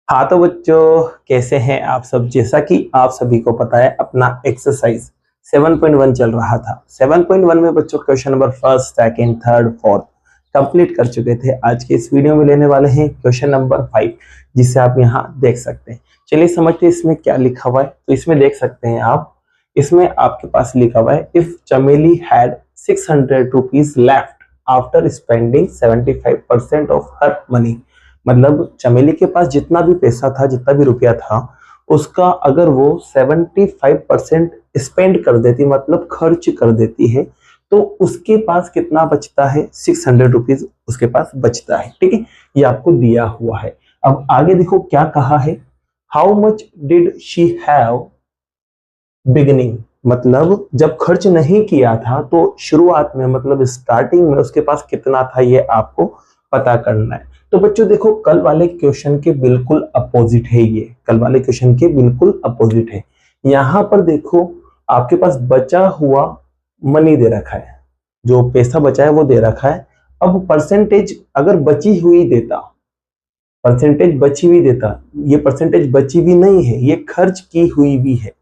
हाँ तो बच्चों, कैसे हैं आप सब। जैसा कि आप सभी को पता है, अपना एक्सरसाइज 7.1 चल रहा था। 7.1 में बच्चों question number first, second, third, fourth complete कर चुके थे। आज के इस वीडियो में लेने वाले हैं क्वेश्चन नंबर 5, जिसे आप यहाँ देख सकते हैं। चलिए समझते हैं इसमें क्या लिखा हुआ है। तो इसमें देख सकते हैं आप, इसमें आपके पास लिखा हुआ है, इफ चमेली had 600 rupees left after spending 75% of her money. मतलब चमेली के पास जितना भी पैसा था, जितना भी रुपया था, उसका अगर वो 75% स्पेंड कर देती, मतलब खर्च कर देती है, तो उसके पास कितना बचता है? 600 रुपीज उसके पास बचता है। ठीक है, ये आपको दिया हुआ है। अब आगे देखो क्या कहा है, how much did she have beginning. मतलब जब खर्च नहीं किया था तो शुरुआत में, मतलब स्टार्टिंग में उसके पास कितना था, ये आपको पता करना है। तो बच्चों देखो, कल वाले क्वेश्चन के बिल्कुल अपोजिट है। ये कल वाले क्वेश्चन के बिल्कुल अपोजिट है। यहां पर देखो, आपके पास बचा हुआ मनी दे रखा है, जो पैसा बचा है वो दे रखा है। अब परसेंटेज अगर बची हुई देता, परसेंटेज बची हुई देता, ये परसेंटेज बची भी नहीं है, ये खर्च की हुई भी है।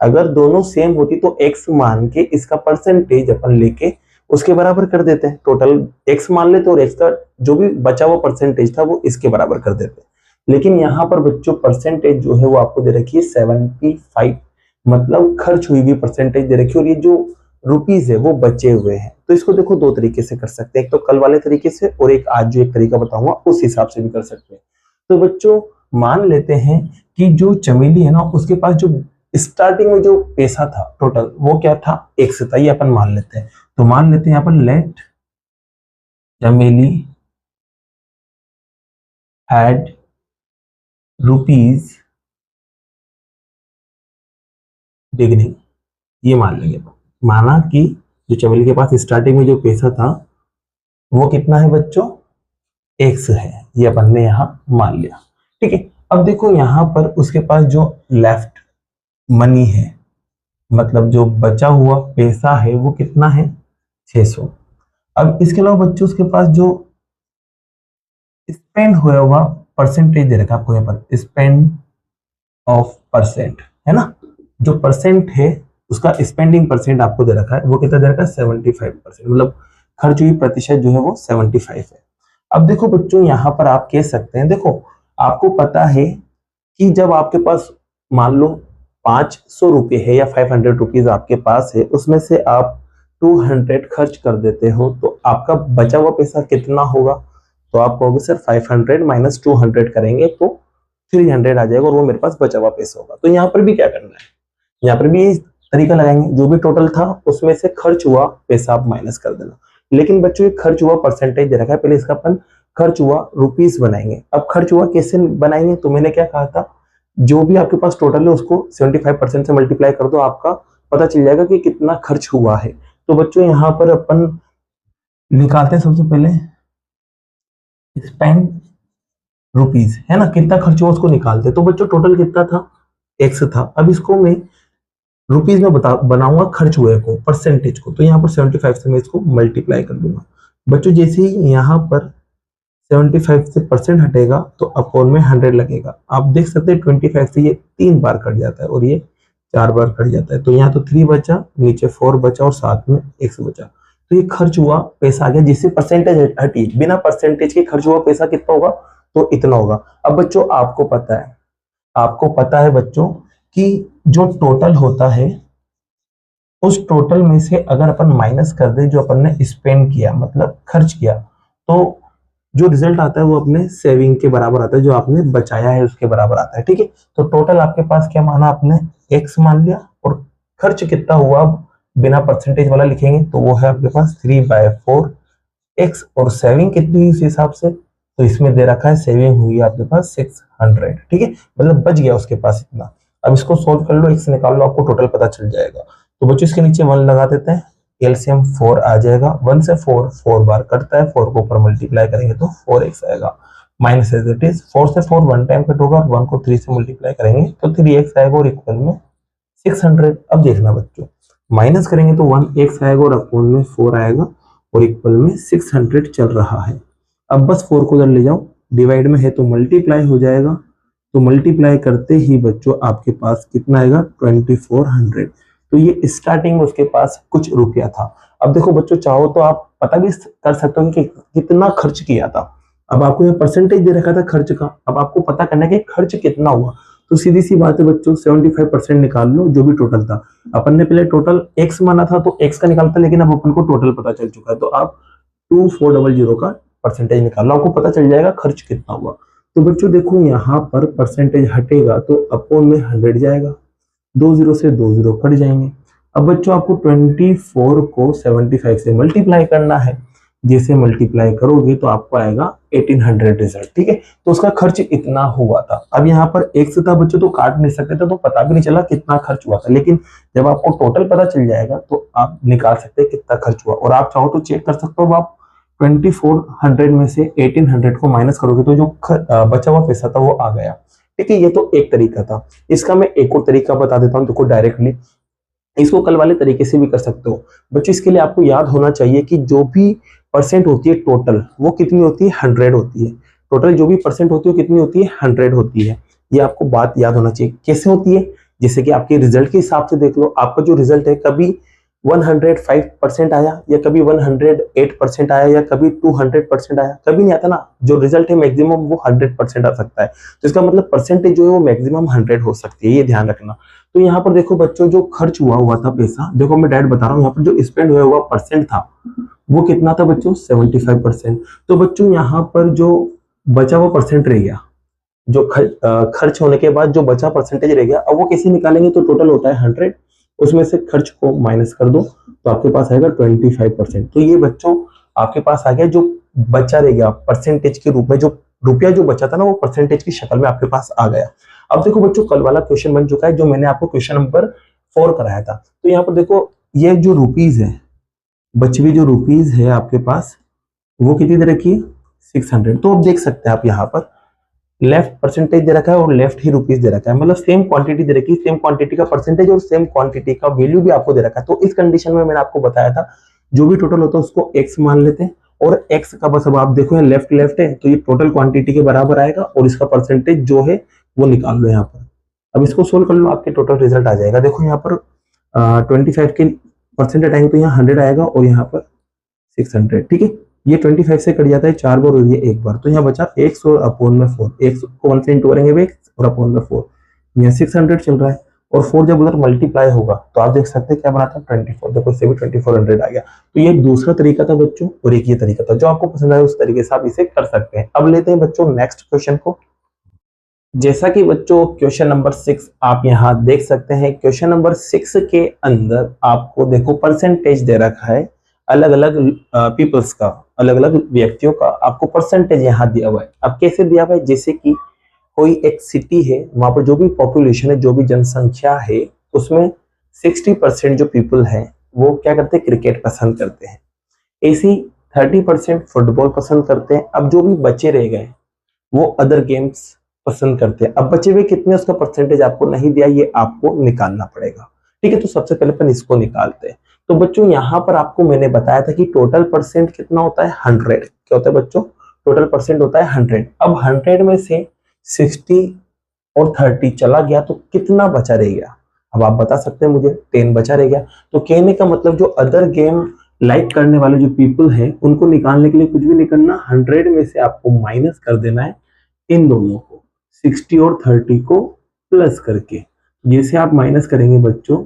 अगर दोनों सेम होती तो एक्स मान के इसका परसेंटेज अपन लेके उसके बराबर कर देते हैं। टोटल एक्स मान लेते और एक्स का जो भी बचा हुआ परसेंटेज था वो इसके बराबर कर देते। लेकिन यहाँ पर बच्चों परसेंटेज जो है वो आपको दे रखी है 75, मतलब खर्च हुई भी परसेंटेज दे रखी है, और ये जो रुपीज है वो बचे हुए हैं। तो इसको देखो दो तरीके से कर सकते हैं, एक तो कल वाले तरीके से, और एक आज जो एक तरीका बताऊंगा उस हिसाब से भी कर सकते हैं। तो बच्चों मान लेते हैं कि जो चमेली है ना, उसके पास जो स्टार्टिंग में जो पैसा था टोटल, वो क्या था? एक्स था। ये अपन मान लेते हैं। तो मान लेते हैं यहाँ पर, लेट चमेली हैड रुपीज बिगनिंग। ये मान लेंगे। माना कि जो चमेली के पास स्टार्टिंग में जो पैसा था वो कितना है बच्चों? एक्स है। ये अपन ने यहाँ मान लिया। ठीक है, अब देखो यहाँ पर उसके पास जो लेफ्ट मनी है, मतलब जो बचा हुआ पैसा है वो कितना है? 600। अब इसके अलावा बच्चों उसके पास जो स्पेंड हुआ हुआ परसेंटेज दे रखा है आपको यहाँ पर, स्पेंड ऑफ परसेंट, है ना। जो परसेंट है उसका स्पेंडिंग परसेंट आपको दे रखा है, वो कितना दे रखा है? 75%, मतलब खर्च हुई प्रतिशत जो है वो 75 है। अब देखो बच्चों, यहाँ पर आप कह सकते हैं, देखो आपको पता है कि जब आपके पास मान लो 500 रुपये है या 500 रुपीज आपके पास है, उसमें से आप 200 खर्च कर देते हो, तो आपका बचा हुआ पैसा कितना होगा? तो आप कहोगे सर 500 माइनस 200 करेंगे तो 300 आ जाएगा, और वो मेरे पास बचा हुआ पैसा होगा। तो यहाँ पर भी क्या करना है, यहाँ पर भी तरीका लगाएंगे, जो भी टोटल था उसमें से खर्च हुआ पैसा आप माइनस कर देना। लेकिन बच्चों ये खर्च हुआ परसेंटेज दे रखा है, पहले इसका अपन खर्च हुआ रुपीस बनाएंगे। अब खर्च हुआ कैसे बनाएंगे? तो मैंने क्या कहा था, जो भी आपके पास टोटल है उसको 75% से मल्टीप्लाई कर दो, आपका पता चल जाएगा कि कितना खर्च हुआ है। तो बच्चों यहाँ पर अपन निकालते हैं सबसे पहले स्पेंड रुपीज, है ना, कितना खर्च हुआ उसको निकालते। तो बच्चों टोटल कितना था? एक्स था। अब इसको मैं रुपीज में बनाऊंगा खर्च हुए को, परसेंटेज को। तो यहाँ पर 75 से मैं इसको मल्टीप्लाई कर दूंगा। बच्चों जैसे ही यहाँ पर 75 से परसेंट हटेगा तो अपॉन में 100 लगेगा। आप देख सकते हैं 25 से ये 3 बार कट जाता है और ये 4 बार कट जाता है। तो यहाँ तो 3 बचा, नीचे 4 बचा और साथ में x बचा। तो ये खर्च हुआ पैसा आ गया, जिससे परसेंटेज हटी। बिना परसेंटेज के खर्च हुआ पैसा कितना होगा? तो इतना होगा। अब बच्चों आपको पता है, आपको पता है बच्चों कि जो टोटल होता है, उस टोटल में से अगर अपन माइनस कर दे जो अपन ने स्पेंड किया, मतलब खर्च किया, तो जो रिजल्ट आता है वो अपने सेविंग के बराबर आता है, जो आपने बचाया है उसके बराबर आता है। ठीक है, तो टोटल आपके पास क्या माना आपने? एक्स मान लिया, और खर्च कितना हुआ अब बिना परसेंटेज वाला लिखेंगे तो वो है आपके पास 3/4 एक्स, और सेविंग कितनी हुई इस हिसाब से? तो इसमें दे रखा है सेविंग हुई आपके पास 600। ठीक है, मतलब बच गया उसके पास इतना। अब इसको सोल्व कर लो, एक्स निकाल लो, आपको टोटल पता चल जाएगा। तो बच्चों इसके नीचे 1 लगा देते हैं, एलसीएम 4 आ जाएगा। 1 से 4 बार कटता है, 4 को ऊपर मल्टीप्लाई करेंगे तो 4x आएगा। माइनस एज इट इज, 4 से 4 1 टाइम कट होगा, और 1 को 3 से मल्टीप्लाई करेंगे तो 3x आएगा, और इक्वल में 600। अब देखना बच्चों, माइनस करेंगे तो 1x आएगा, और अपॉन में 4 आएगा, और इक्वल में 600 चल रहा है। अब बस 4 को उधर ले जाओ, डिवाइड में है तो मल्टीप्लाई हो जाएगा, तो मल्टीप्लाई करते ही बच्चों आपके पास कितना आएगा 2400। तो ये स्टार्टिंग में उसके पास कुछ रुपया था। अब देखो बच्चों, चाहो तो आप पता भी कर सकते हो कि कितना खर्च किया था। अब आपको यहाँ परसेंटेज दे रखा था खर्च का, अब आपको पता करना है कि खर्च कितना हुआ। तो सीधी सी बात है बच्चों, 75% निकाल लो जो भी टोटल था। अपन ने पहले टोटल एक्स माना था तो एक्स का निकालता, लेकिन अब अपन को टोटल पता चल चुका है, तो आप 2400 का परसेंटेज निकाल लो, आपको पता चल जाएगा खर्च कितना हुआ। तो बच्चों देखो, यहाँ पर परसेंटेज हटेगा तो अपोन में 100 जाएगा, 20 से 20 कट जाएंगे। अब बच्चों आपको 24 को 75 से मल्टीप्लाई करना है। जैसे मल्टीप्लाई करोगे तो आपको आएगा 1800 रिजल्ट। ठीक है, तो उसका खर्च इतना हुआ था। अब यहाँ पर एक्स था बच्चों, तो काट नहीं सकते थे, तो पता भी नहीं चला कितना खर्च हुआ था। लेकिन जब आपको टोटल पता चल जाएगा तो आप निकाल सकते हैं कितना खर्च हुआ। और आप चाहो तो चेक कर सकते हो, आप 2400 में से 1800 को माइनस करोगे तो जो बचा हुआ पैसा था वो आ गया। ठीक है, ये तो एक तरीका था। इसका मैं एक और तरीका बता देता हूँ, देखो डायरेक्टली इसको कल वाले तरीके से भी कर सकते हो बच्चों। इसके लिए आपको याद होना चाहिए कि जो भी परसेंट होती है टोटल, वो कितनी होती है 100 होती है। टोटल जो भी परसेंट होती है कितनी होती है 100 होती है। ये आपको बात याद होना चाहिए। कैसे होती है, जैसे कि आपके रिजल्ट के हिसाब से देख लो, आपका जो रिजल्ट है कभी 105% आया, या कभी 108% आया, या कभी 200% आया, कभी नहीं आता ना। जो रिजल्ट है मैक्सिमम वो 100% आ सकता है। तो इसका मतलब परसेंटेज जो है वो मैक्सिमम 100 हो सकती है, ये ध्यान रखना। तो यहाँ पर देखो बच्चों, जो खर्च हुआ था पैसा, देखो मैं डायरेक्ट बता रहा हूँ, यहाँ पर जो स्पेंड हुआ परसेंट था वो कितना था बच्चों 75%। तो बच्चों यहाँ पर जो बचा हुआ परसेंट रह गया, जो खर्च होने के बाद जो बचा परसेंटेज रह गया, अब वो कैसे निकालेंगे, तो टोटल होता है 100, उसमें से खर्च को माइनस कर दो तो आपके पास आएगा 25%। तो ये बच्चों आपके पास आ गया, जो बचा रह गया परसेंटेज के रूप में, जो रुपया जो बचा था ना वो परसेंटेज की शक्ल में आपके पास आ गया। अब देखो बच्चों, कल वाला क्वेश्चन बन चुका है जो मैंने आपको क्वेश्चन नंबर 4 कराया था। तो यहाँ पर देखो, ये जो रुपीज है, बची हुई जो रुपीज है आपके पास, वो कितनी दे रखी है 600। तो अब देख सकते हैं आप, यहाँ पर लेफ्ट परसेंटेज दे रखा है और लेफ्ट ही रुपीज दे रखा है, मतलब सेम क्वांटिटी दे रखी है, सेम क्वांटिटी का परसेंटेज और सेम क्वांटिटी का वैल्यू भी आपको दे रखा है। तो इस कंडीशन में मैंने आपको बताया था, जो भी टोटल होता है उसको एक्स मान लेते हैं, और एक्स का बस अब आप देखो लेफ्ट लेफ्ट है तो ये टोटल क्वांटिटी के बराबर आएगा, और इसका परसेंटेज जो है वो निकाल लो यहाँ पर। अब इसको सोल्व कर लो, आपके टोटल रिजल्ट आ जाएगा। देखो यहाँ पर 25 के परसेंटेज आएंगे तो यहाँ 100 आएगा, और यहाँ पर 600। ठीक है, ये 25 से कट जाता है 4 बार और ये एक बार, तो यहाँ बचा x और अपोन में 4। x को 1 से इंटू करेंगे x और अपोन में 4, यहाँ 600 चल रहा है, और 4 जब उधर मल्टीप्लाई होगा तो आप देख सकते हैं क्या बनाता है 24। देखो इससे भी 2400 आ गया। तो ये दूसरा तरीका था बच्चों, और एक ये तरीका था। जो आपको पसंद आया उस तरीके से आप इसे कर सकते हैं। अब लेते हैं बच्चों नेक्स्ट क्वेश्चन को। जैसा कि बच्चों क्वेश्चन नंबर 6 आप यहाँ देख सकते हैं, क्वेश्चन नंबर 6 के अंदर आपको देखो परसेंटेज दे रखा है, अलग अलग पीपल्स का, अलग अलग व्यक्तियों का आपको परसेंटेज यहाँ दिया हुआ है। अब कैसे दिया हुआ है, जैसे कि कोई एक सिटी है, वहां पर जो भी पॉपुलेशन है, जो भी जनसंख्या है, उसमें 60% जो पीपल है वो क्या करते हैं, क्रिकेट पसंद करते हैं। ऐसी 30% फुटबॉल पसंद करते हैं। अब जो भी बचे रह गए वो अदर गेम्स पसंद करते हैं। अब बचे हुए कितने, उसका परसेंटेज आपको नहीं दिया, ये आपको निकालना पड़ेगा। ठीक है, तो सबसे पहले अपन इसको निकालते हैं। तो बच्चों यहाँ पर आपको मैंने बताया था कि टोटल परसेंट कितना होता है 100। क्या होता है बच्चों, टोटल परसेंट होता है 100। अब 100 में से 60 और 30 चला गया तो कितना बचा रह गया, अब आप बता सकते हैं मुझे, 10 बचा रह गया। तो कहने का मतलब जो अदर गेम लाइक करने वाले जो पीपल हैं उनको निकालने के लिए कुछ भी नहीं करना, 100 में से आपको माइनस कर देना है इन दोनों को, 60 और 30 को प्लस करके। जैसे आप माइनस करेंगे बच्चों,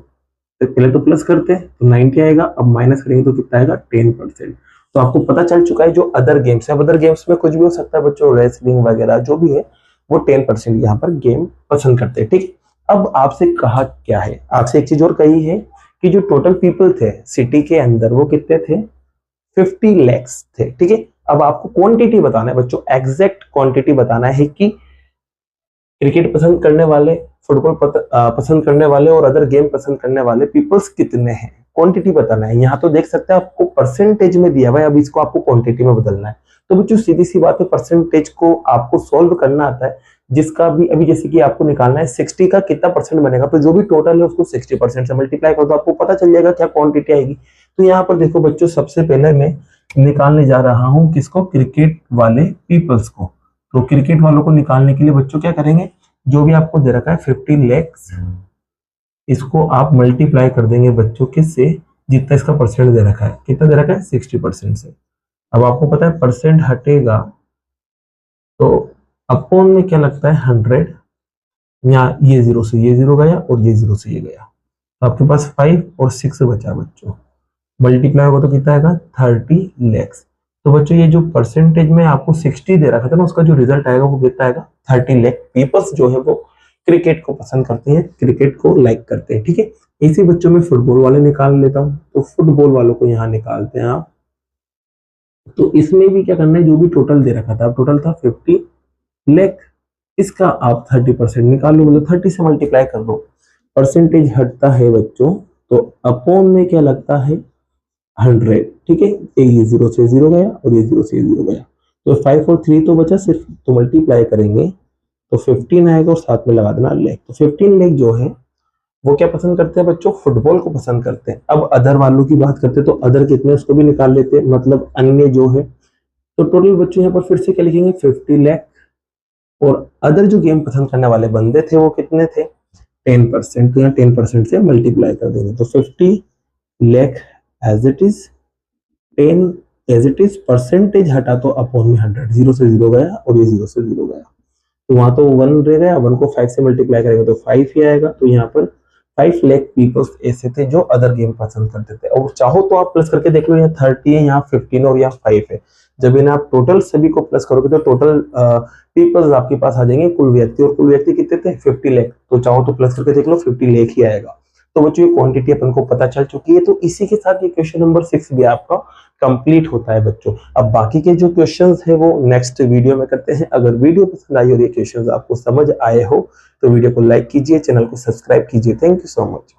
तो पहले तो प्लस करते हैं तो 90 आएगा, अब माइनस करेंगे तो कितना आएगा 10%। तो आपको पता चल चुका है जो अदर गेम्स है, अदर गेम्स में कुछ भी हो सकता है बच्चों, रेसलिंग वगैरह जो भी है, वो 10% यहाँ पर गेम पसंद करते हैं। ठीक, अब आपसे कहा क्या है, आपसे एक चीज और कही है कि जो टोटल पीपल थे सिटी के अंदर वो कितने थे, 50 लाख थे। ठीक है, अब आपको क्वांटिटी बताना है बच्चों, एग्जैक्ट क्वांटिटी बताना है कि क्रिकेट पसंद करने वाले, फुटबॉल पसंद करने वाले और अदर गेम पसंद करने वाले पीपल्स कितने हैं, क्वांटिटी बताना है। यहाँ तो देख सकते हैं आपको परसेंटेज में दिया हुआ है, अब इसको आपको क्वांटिटी में बदलना है। तो बच्चों सीधी सी बात है, परसेंटेज को आपको सॉल्व करना आता है, जिसका भी अभी जैसे कि आपको निकालना है 60 का कितना परसेंट बनेगा, तो जो भी टोटल है उसको 60% से मल्टीप्लाई कर दो, आपको पता चल जाएगा क्या क्वांटिटी आएगी। तो यहाँ पर देखो बच्चों, सबसे पहले मैं निकालने जा रहा हूँ किसको, क्रिकेट वाले पीपल्स को। तो क्रिकेट वालों को निकालने के लिए बच्चों क्या करेंगे, जो भी आपको दे रखा है 50 lakhs, इसको आप मल्टीप्लाई कर देंगे बच्चों किससे, जितना इसका परसेंट दे रखा है, कितना दे रखा है 60% से। अब आपको पता है परसेंट हटेगा तो अपॉन में क्या लगता है 100, यहाँ ये 0 से ये 0 गया और ये 0 से ये गया, तो आपके पास 5 और 6 बचा बच्चों, मल्टीप्लाई होगा तो कितना आएगा 30 lakhs। तो बच्चों ये जो परसेंटेज में आपको 60 दे रखा था ना, उसका जो रिजल्ट आएगा वो कितना आएगा 30 लाख पीपल्स जो है वो क्रिकेट को पसंद करते हैं, क्रिकेट को लाइक करते हैं। ठीक है, इसी बच्चों में फुटबॉल वाले निकाल लेता हूँ, तो फुटबॉल वालों को यहाँ निकालते हैं आप। तो इसमें भी क्या करना है, जो भी टोटल दे रखा था, टोटल था 50 लाख, इसका आप 30% निकाल लो, मतलब 30 से मल्टीप्लाई कर दो, परसेंटेज हटता है बच्चों तो अपॉन में क्या लगता है 100। ठीक है, ये 0 से 0 गया और ये 0 से 0 गया, तो 5 और 3 तो बचा सिर्फ, तो मल्टीप्लाई करेंगे तो 15 आएगा और साथ में लगा देना लाख। तो 15 लाख जो है वो क्या पसंद करते हैं बच्चों, फुटबॉल को पसंद करते हैं। अब अदर वालों की बात करते हैं तो अदर कितने उसको भी निकाल लेते हैं, मतलब अन्य जो है। तो टोटल बच्चों यहाँ पर फिर से क्या लिखेंगे 50 लाख, और अदर जो गेम पसंद करने वाले बंदे थे वो कितने थे 10%, तो यहाँ 10% से मल्टीप्लाई कर देंगे, तो 50 lakh as it is, 10 as it is, percentage हटा तो अपॉन में 100, 0 से 0 गया और ये 0 से 0 गया, तो वहां तो 1 रह गया, 1 को 5 से मल्टीप्लाई करेंगे तो 5 ही आएगा। तो यहाँ पर 5 लाख पीपल्स ऐसे थे जो अदर गेम पसंद करते थे। और चाहो तो आप प्लस करके देख लो, यहाँ 30 है, यहाँ 15 और यहाँ 5 है। जब इन्हें आप टोटल सभी को प्लस करोगे तो टोटल पीपल्स आपके पास आ जाएंगे, कुल व्यक्ति, और कुल व्यक्ति कितने थे 50 लाख, तो चाहो तो प्लस करके देख लो 50 लाख ही आएगा। तो बच्चों ये क्वांटिटी अपन को पता चल चुकी है। तो इसी के साथ ये क्वेश्चन नंबर 6 भी आपका कंप्लीट होता है बच्चों। अब बाकी के जो क्वेश्चंस है वो नेक्स्ट वीडियो में करते हैं। अगर वीडियो पसंद आई और ये क्वेश्चंस आपको समझ आए हो तो वीडियो को लाइक कीजिए, चैनल को सब्सक्राइब कीजिए। Thank you so much.